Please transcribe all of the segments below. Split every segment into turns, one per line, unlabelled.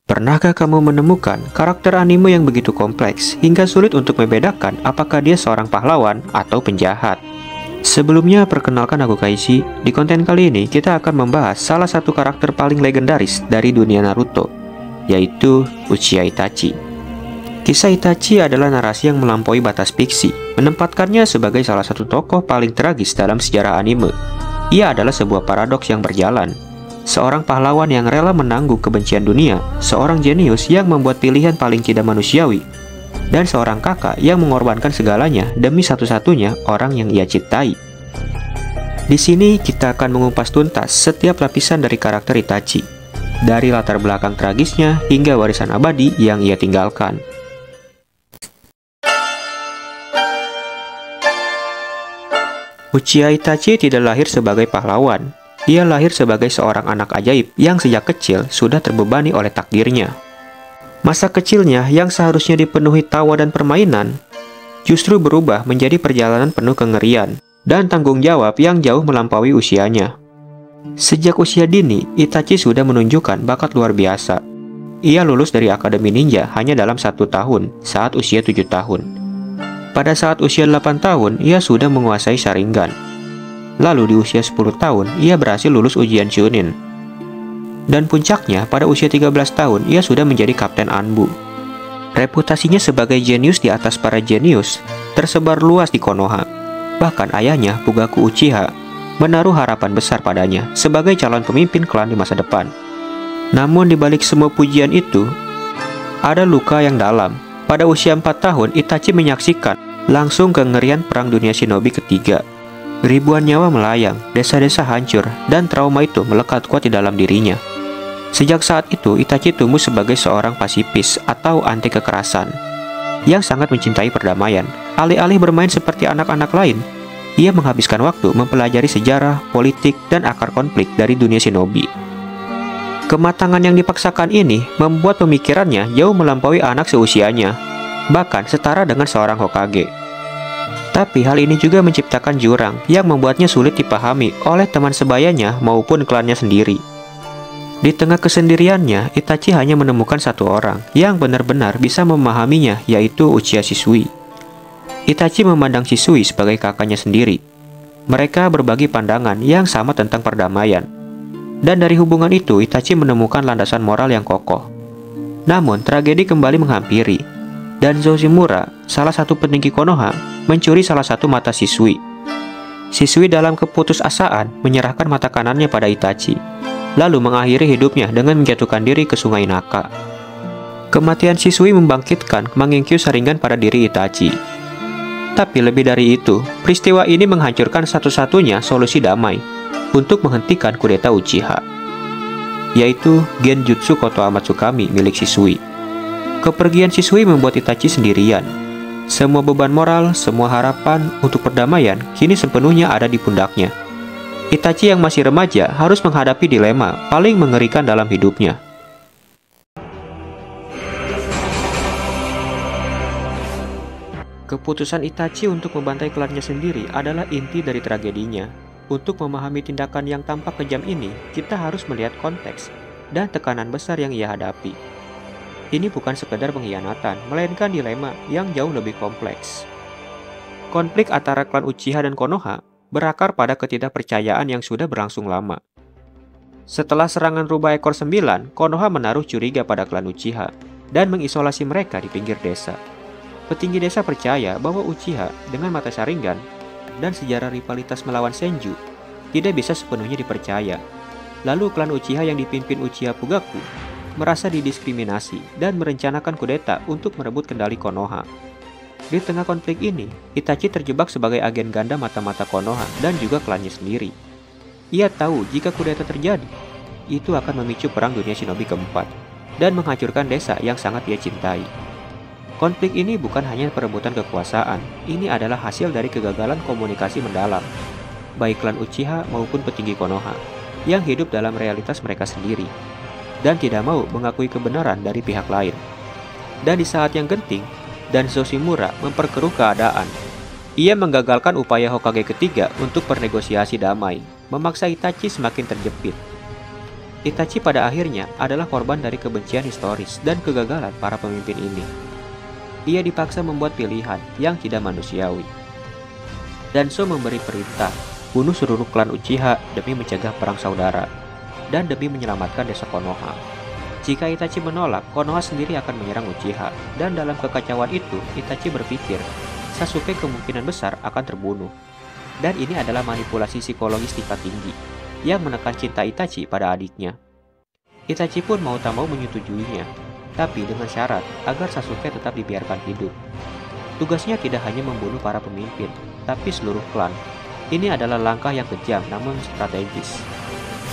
Pernahkah kamu menemukan karakter anime yang begitu kompleks hingga sulit untuk membedakan apakah dia seorang pahlawan atau penjahat? Sebelumnya, perkenalkan aku Kaishi. Di konten kali ini, kita akan membahas salah satu karakter paling legendaris dari dunia Naruto, yaitu Uchiha Itachi. Kisah Itachi adalah narasi yang melampaui batas fiksi, menempatkannya sebagai salah satu tokoh paling tragis dalam sejarah anime. Ia adalah sebuah paradoks yang berjalan. Seorang pahlawan yang rela menanggung kebencian dunia, seorang jenius yang membuat pilihan paling tidak manusiawi, dan seorang kakak yang mengorbankan segalanya demi satu-satunya orang yang ia cintai. Di sini kita akan mengupas tuntas setiap lapisan dari karakter Itachi, dari latar belakang tragisnya hingga warisan abadi yang ia tinggalkan. Uchiha Itachi tidak lahir sebagai pahlawan. Ia lahir sebagai seorang anak ajaib yang sejak kecil sudah terbebani oleh takdirnya. Masa kecilnya yang seharusnya dipenuhi tawa dan permainan, justru berubah menjadi perjalanan penuh kengerian dan tanggung jawab yang jauh melampaui usianya. Sejak usia dini, Itachi sudah menunjukkan bakat luar biasa. Ia lulus dari Akademi Ninja hanya dalam 1 tahun saat usia 7 tahun. Pada saat usia 8 tahun, ia sudah menguasai Sharingan. Lalu di usia 10 tahun, ia berhasil lulus ujian Chunin. Dan puncaknya, pada usia 13 tahun, ia sudah menjadi Kapten Anbu. Reputasinya sebagai jenius di atas para jenius tersebar luas di Konoha. Bahkan ayahnya, Fugaku Uchiha, menaruh harapan besar padanya sebagai calon pemimpin klan di masa depan. Namun di balik semua pujian itu, ada luka yang dalam. Pada usia 4 tahun, Itachi menyaksikan langsung kengerian Perang Dunia Shinobi ketiga. Ribuan nyawa melayang, desa-desa hancur, dan trauma itu melekat kuat di dalam dirinya. Sejak saat itu, Itachi tumbuh sebagai seorang pasifis atau anti kekerasan yang sangat mencintai perdamaian. Alih-alih bermain seperti anak-anak lain, ia menghabiskan waktu mempelajari sejarah, politik, dan akar konflik dari dunia shinobi. Kematangan yang dipaksakan ini membuat pemikirannya jauh melampaui anak seusianya, bahkan setara dengan seorang Hokage. Tapi hal ini juga menciptakan jurang yang membuatnya sulit dipahami oleh teman sebayanya maupun klannya sendiri. Di tengah kesendiriannya, Itachi hanya menemukan satu orang yang benar-benar bisa memahaminya, yaitu Uchiha Shisui. Itachi memandang Shisui sebagai kakaknya sendiri. Mereka berbagi pandangan yang sama tentang perdamaian. Dan dari hubungan itu, Itachi menemukan landasan moral yang kokoh. Namun, tragedi kembali menghampiri, dan Zoshimura, salah satu petinggi Konoha, mencuri salah satu mata Shisui. Shisui dalam keputusasaan menyerahkan mata kanannya pada Itachi, lalu mengakhiri hidupnya dengan menjatuhkan diri ke sungai Naka. Kematian Shisui membangkitkan Mangekyo Sharingan pada diri Itachi. Tapi lebih dari itu, peristiwa ini menghancurkan satu-satunya solusi damai untuk menghentikan kudeta Uchiha, yaitu Genjutsu Koto Amatsukami milik Shisui. Kepergian Shisui membuat Itachi sendirian. Semua beban moral, semua harapan untuk perdamaian kini sepenuhnya ada di pundaknya. Itachi yang masih remaja harus menghadapi dilema paling mengerikan dalam hidupnya. Keputusan Itachi untuk membantai klannya sendiri adalah inti dari tragedinya. Untuk memahami tindakan yang tampak kejam ini, kita harus melihat konteks dan tekanan besar yang ia hadapi. Ini bukan sekedar pengkhianatan, melainkan dilema yang jauh lebih kompleks. Konflik antara klan Uchiha dan Konoha berakar pada ketidakpercayaan yang sudah berlangsung lama. Setelah serangan rubah ekor 9, Konoha menaruh curiga pada klan Uchiha dan mengisolasi mereka di pinggir desa. Petinggi desa percaya bahwa Uchiha dengan mata Sharingan dan sejarah rivalitas melawan Senju tidak bisa sepenuhnya dipercaya. Lalu klan Uchiha yang dipimpin Uchiha Fugaku merasa didiskriminasi dan merencanakan kudeta untuk merebut kendali Konoha. Di tengah konflik ini, Itachi terjebak sebagai agen ganda mata-mata Konoha dan juga klannya sendiri. Ia tahu jika kudeta terjadi, itu akan memicu perang dunia shinobi keempat dan menghancurkan desa yang sangat ia cintai. Konflik ini bukan hanya perebutan kekuasaan, ini adalah hasil dari kegagalan komunikasi mendalam, baik klan Uchiha maupun petinggi Konoha, yang hidup dalam realitas mereka sendiri dan tidak mau mengakui kebenaran dari pihak lain. Dan di saat yang genting, dan Zoshimura memperkeruh keadaan. Ia menggagalkan upaya Hokage ketiga untuk bernegosiasi damai, memaksa Itachi semakin terjepit. Itachi pada akhirnya adalah korban dari kebencian historis dan kegagalan para pemimpin ini. Ia dipaksa membuat pilihan yang tidak manusiawi. Danzo memberi perintah, bunuh seluruh klan Uchiha demi mencegah perang saudara, dan demi menyelamatkan desa Konoha. Jika Itachi menolak, Konoha sendiri akan menyerang Uchiha, dan dalam kekacauan itu, Itachi berpikir, Sasuke kemungkinan besar akan terbunuh. Dan ini adalah manipulasi psikologis tingkat tinggi, yang menekan cinta Itachi pada adiknya. Itachi pun mau tak mau menyetujuinya, tapi dengan syarat agar Sasuke tetap dibiarkan hidup. Tugasnya tidak hanya membunuh para pemimpin, tapi seluruh klan. Ini adalah langkah yang kejam namun strategis.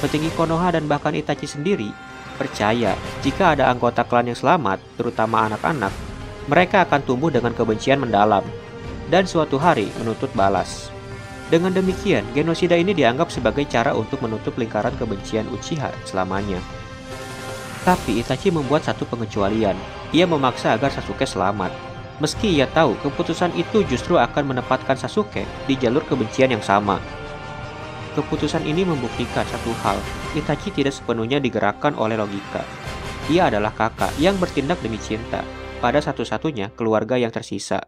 Petinggi Konoha dan bahkan Itachi sendiri percaya jika ada anggota klan yang selamat, terutama anak-anak, mereka akan tumbuh dengan kebencian mendalam dan suatu hari menuntut balas. Dengan demikian, genosida ini dianggap sebagai cara untuk menutup lingkaran kebencian Uchiha selamanya. Tapi Itachi membuat satu pengecualian. Ia memaksa agar Sasuke selamat. Meski ia tahu keputusan itu justru akan menempatkan Sasuke di jalur kebencian yang sama. Keputusan ini membuktikan satu hal, Itachi tidak sepenuhnya digerakkan oleh logika. Ia adalah kakak yang bertindak demi cinta pada satu-satunya keluarga yang tersisa.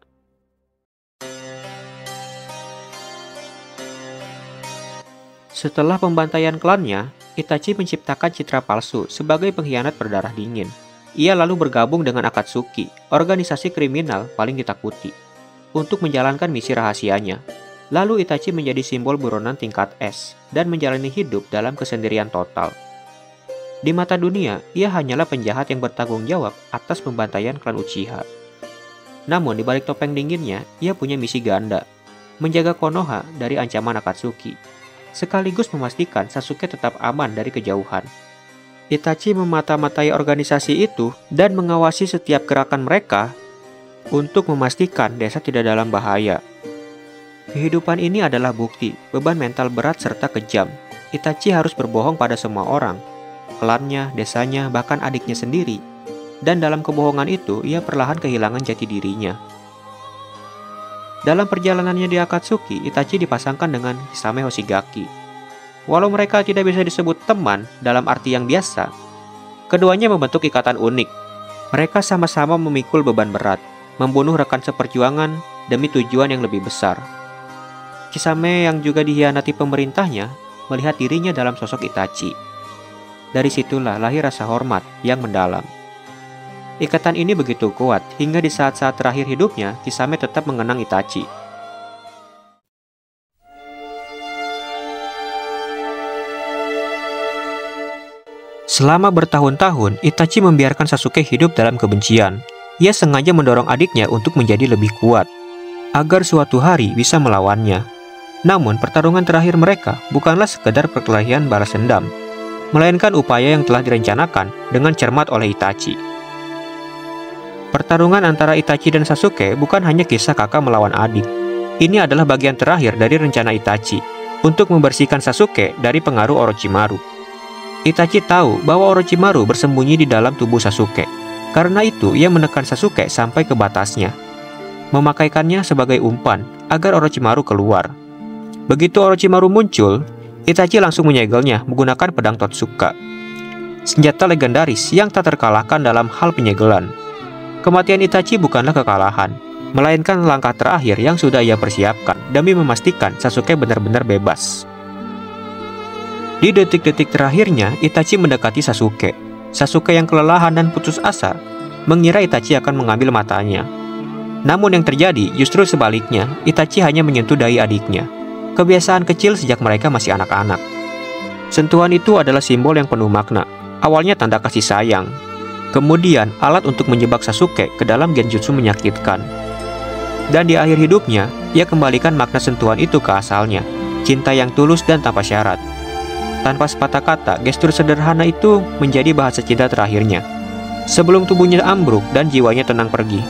Setelah pembantaian klannya, Itachi menciptakan citra palsu sebagai pengkhianat berdarah dingin. Ia lalu bergabung dengan Akatsuki, organisasi kriminal paling ditakuti, untuk menjalankan misi rahasianya. Lalu Itachi menjadi simbol buronan tingkat S dan menjalani hidup dalam kesendirian total. Di mata dunia, ia hanyalah penjahat yang bertanggung jawab atas pembantaian klan Uchiha. Namun di balik topeng dinginnya, ia punya misi ganda, menjaga Konoha dari ancaman Akatsuki, sekaligus memastikan Sasuke tetap aman dari kejauhan. Itachi memata-matai organisasi itu dan mengawasi setiap gerakan mereka untuk memastikan desa tidak dalam bahaya. Kehidupan ini adalah bukti beban mental berat serta kejam. Itachi harus berbohong pada semua orang, klannya, desanya, bahkan adiknya sendiri. Dan dalam kebohongan itu, ia perlahan kehilangan jati dirinya. Dalam perjalanannya di Akatsuki, Itachi dipasangkan dengan Kisame Hoshigaki. Walau mereka tidak bisa disebut teman dalam arti yang biasa, keduanya membentuk ikatan unik. Mereka sama-sama memikul beban berat, membunuh rekan seperjuangan demi tujuan yang lebih besar. Kisame yang juga dikhianati pemerintahnya, melihat dirinya dalam sosok Itachi. Dari situlah lahir rasa hormat yang mendalam. Ikatan ini begitu kuat hingga di saat-saat terakhir hidupnya, Kisame tetap mengenang Itachi. Selama bertahun-tahun, Itachi membiarkan Sasuke hidup dalam kebencian. Ia sengaja mendorong adiknya untuk menjadi lebih kuat, agar suatu hari bisa melawannya. Namun, pertarungan terakhir mereka bukanlah sekedar perkelahian balas dendam, melainkan upaya yang telah direncanakan dengan cermat oleh Itachi. Pertarungan antara Itachi dan Sasuke bukan hanya kisah kakak melawan adik. Ini adalah bagian terakhir dari rencana Itachi untuk membersihkan Sasuke dari pengaruh Orochimaru. Itachi tahu bahwa Orochimaru bersembunyi di dalam tubuh Sasuke. Karena itu, ia menekan Sasuke sampai ke batasnya, memakaikannya sebagai umpan agar Orochimaru keluar. Begitu Orochimaru muncul, Itachi langsung menyegelnya menggunakan pedang Totsuka, senjata legendaris yang tak terkalahkan dalam hal penyegelan. Kematian Itachi bukanlah kekalahan, melainkan langkah terakhir yang sudah ia persiapkan demi memastikan Sasuke benar-benar bebas. Di detik-detik terakhirnya, Itachi mendekati Sasuke. Sasuke yang kelelahan dan putus asa mengira Itachi akan mengambil matanya. Namun yang terjadi justru sebaliknya, Itachi hanya menyentuh dahi adiknya. Kebiasaan kecil sejak mereka masih anak-anak. Sentuhan itu adalah simbol yang penuh makna. Awalnya tanda kasih sayang, kemudian alat untuk menjebak Sasuke ke dalam genjutsu menyakitkan. Dan di akhir hidupnya, ia kembalikan makna sentuhan itu ke asalnya, cinta yang tulus dan tanpa syarat. Tanpa sepatah kata, gestur sederhana itu menjadi bahasa cinta terakhirnya, sebelum tubuhnya ambruk dan jiwanya tenang pergi.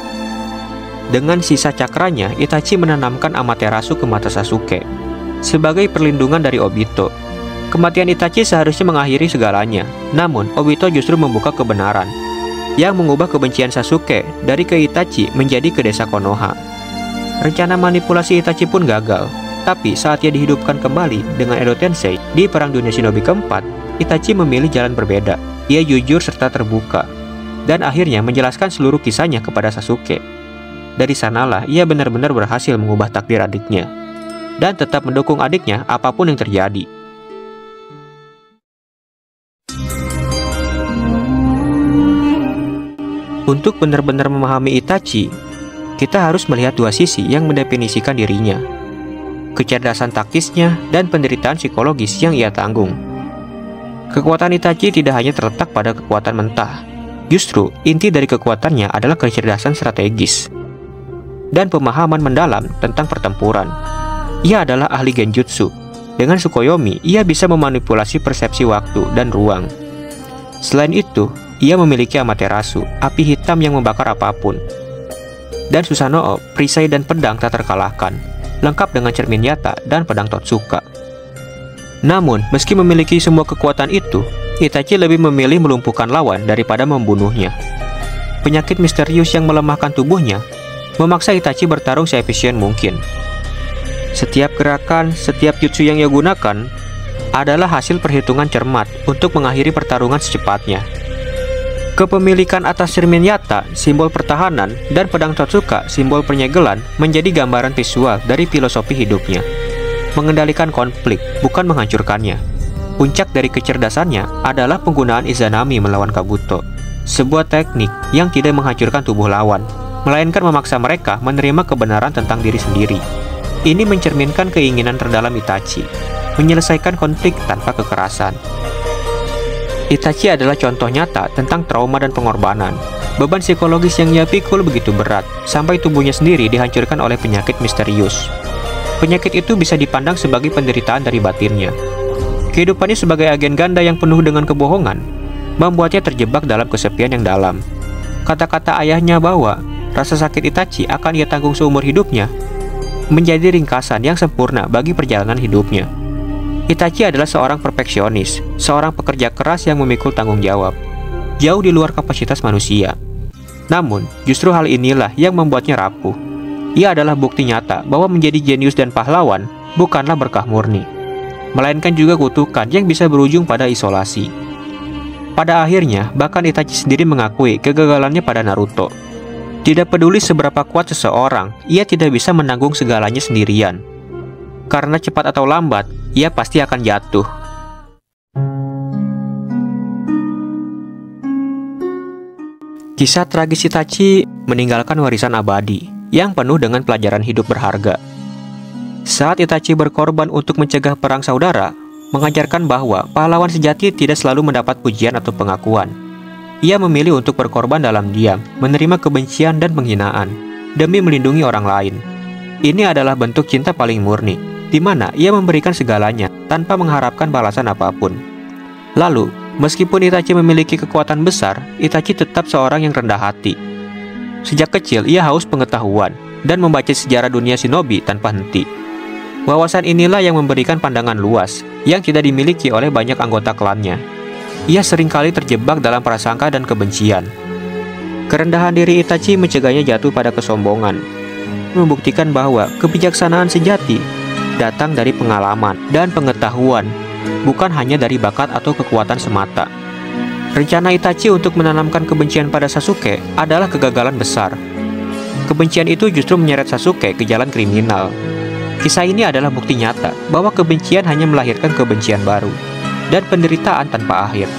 Dengan sisa cakranya, Itachi menanamkan Amaterasu ke mata Sasuke, sebagai perlindungan dari Obito. Kematian Itachi seharusnya mengakhiri segalanya, namun Obito justru membuka kebenaran, yang mengubah kebencian Sasuke dari ke Itachi menjadi ke desa Konoha. Rencana manipulasi Itachi pun gagal. Tapi saat ia dihidupkan kembali dengan Edo Tensei di Perang Dunia Shinobi keempat, Itachi memilih jalan berbeda. Ia jujur serta terbuka, dan akhirnya menjelaskan seluruh kisahnya kepada Sasuke. Dari sanalah ia benar-benar berhasil mengubah takdir adiknya, dan tetap mendukung adiknya apapun yang terjadi. Untuk benar-benar memahami Itachi, kita harus melihat dua sisi yang mendefinisikan dirinya. Kecerdasan taktisnya dan penderitaan psikologis yang ia tanggung. Kekuatan Itachi tidak hanya terletak pada kekuatan mentah. Justru, inti dari kekuatannya adalah kecerdasan strategis dan pemahaman mendalam tentang pertempuran. Ia adalah ahli genjutsu. Dengan Tsukuyomi, ia bisa memanipulasi persepsi waktu dan ruang. Selain itu, ia memiliki Amaterasu, api hitam yang membakar apapun. Dan Susanoo, perisai dan pedang tak terkalahkan, lengkap dengan cermin Yata dan pedang Totsuka. Namun, meski memiliki semua kekuatan itu, Itachi lebih memilih melumpuhkan lawan daripada membunuhnya. Penyakit misterius yang melemahkan tubuhnya memaksa Itachi bertarung seefisien mungkin. Setiap gerakan, setiap jutsu yang ia gunakan adalah hasil perhitungan cermat untuk mengakhiri pertarungan secepatnya. Kepemilikan atas cermin Yata, simbol pertahanan, dan pedang Totsuka, simbol penyegelan, menjadi gambaran visual dari filosofi hidupnya. Mengendalikan konflik, bukan menghancurkannya. Puncak dari kecerdasannya adalah penggunaan Izanami melawan Kabuto, sebuah teknik yang tidak menghancurkan tubuh lawan, melainkan memaksa mereka menerima kebenaran tentang diri sendiri. Ini mencerminkan keinginan terdalam Itachi, menyelesaikan konflik tanpa kekerasan. Itachi adalah contoh nyata tentang trauma dan pengorbanan. Beban psikologis yang ia pikul begitu berat, sampai tubuhnya sendiri dihancurkan oleh penyakit misterius. Penyakit itu bisa dipandang sebagai penderitaan dari batinnya. Kehidupannya sebagai agen ganda yang penuh dengan kebohongan, membuatnya terjebak dalam kesepian yang dalam. Kata-kata ayahnya bahwa rasa sakit Itachi akan ia tanggung seumur hidupnya, menjadi ringkasan yang sempurna bagi perjalanan hidupnya. Itachi adalah seorang perfeksionis, seorang pekerja keras yang memikul tanggung jawab, jauh di luar kapasitas manusia. Namun, justru hal inilah yang membuatnya rapuh. Ia adalah bukti nyata bahwa menjadi jenius dan pahlawan bukanlah berkah murni, melainkan juga kutukan yang bisa berujung pada isolasi. Pada akhirnya, bahkan Itachi sendiri mengakui kegagalannya pada Naruto. Tidak peduli seberapa kuat seseorang, ia tidak bisa menanggung segalanya sendirian. Karena cepat atau lambat, ia pasti akan jatuh. Kisah tragis Itachi meninggalkan warisan abadi yang penuh dengan pelajaran hidup berharga. Saat Itachi berkorban untuk mencegah perang saudara, mengajarkan bahwa pahlawan sejati tidak selalu mendapat pujian atau pengakuan. Ia memilih untuk berkorban dalam diam, menerima kebencian dan penghinaan, demi melindungi orang lain. Ini adalah bentuk cinta paling murni, di mana ia memberikan segalanya tanpa mengharapkan balasan apapun. Lalu, meskipun Itachi memiliki kekuatan besar, Itachi tetap seorang yang rendah hati. Sejak kecil, ia haus pengetahuan dan membaca sejarah dunia shinobi tanpa henti. Wawasan inilah yang memberikan pandangan luas yang tidak dimiliki oleh banyak anggota klannya. Ia seringkali terjebak dalam prasangka dan kebencian. Kerendahan diri Itachi mencegahnya jatuh pada kesombongan, membuktikan bahwa kebijaksanaan sejati datang dari pengalaman dan pengetahuan, bukan hanya dari bakat atau kekuatan semata. Rencana Itachi untuk menanamkan kebencian pada Sasuke adalah kegagalan besar. Kebencian itu justru menyeret Sasuke ke jalan kriminal. Kisah ini adalah bukti nyata bahwa kebencian hanya melahirkan kebencian baru dan penderitaan tanpa akhir.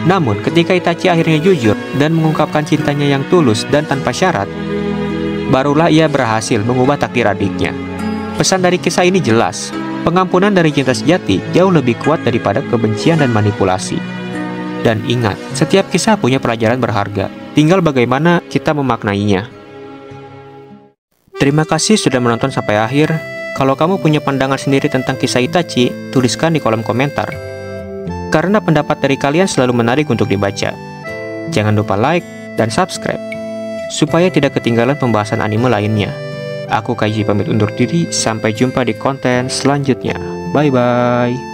Namun, ketika Itachi akhirnya jujur dan mengungkapkan cintanya yang tulus dan tanpa syarat, barulah ia berhasil mengubah takdir adiknya. Pesan dari kisah ini jelas, pengampunan dari cinta sejati jauh lebih kuat daripada kebencian dan manipulasi. Dan ingat, setiap kisah punya pelajaran berharga, tinggal bagaimana kita memaknainya. Terima kasih sudah menonton sampai akhir. Kalau kamu punya pandangan sendiri tentang kisah Itachi, tuliskan di kolom komentar. Karena pendapat dari kalian selalu menarik untuk dibaca. Jangan lupa like dan subscribe, supaya tidak ketinggalan pembahasan anime lainnya. Aku Kaiji pamit undur diri, sampai jumpa di konten selanjutnya. Bye-bye.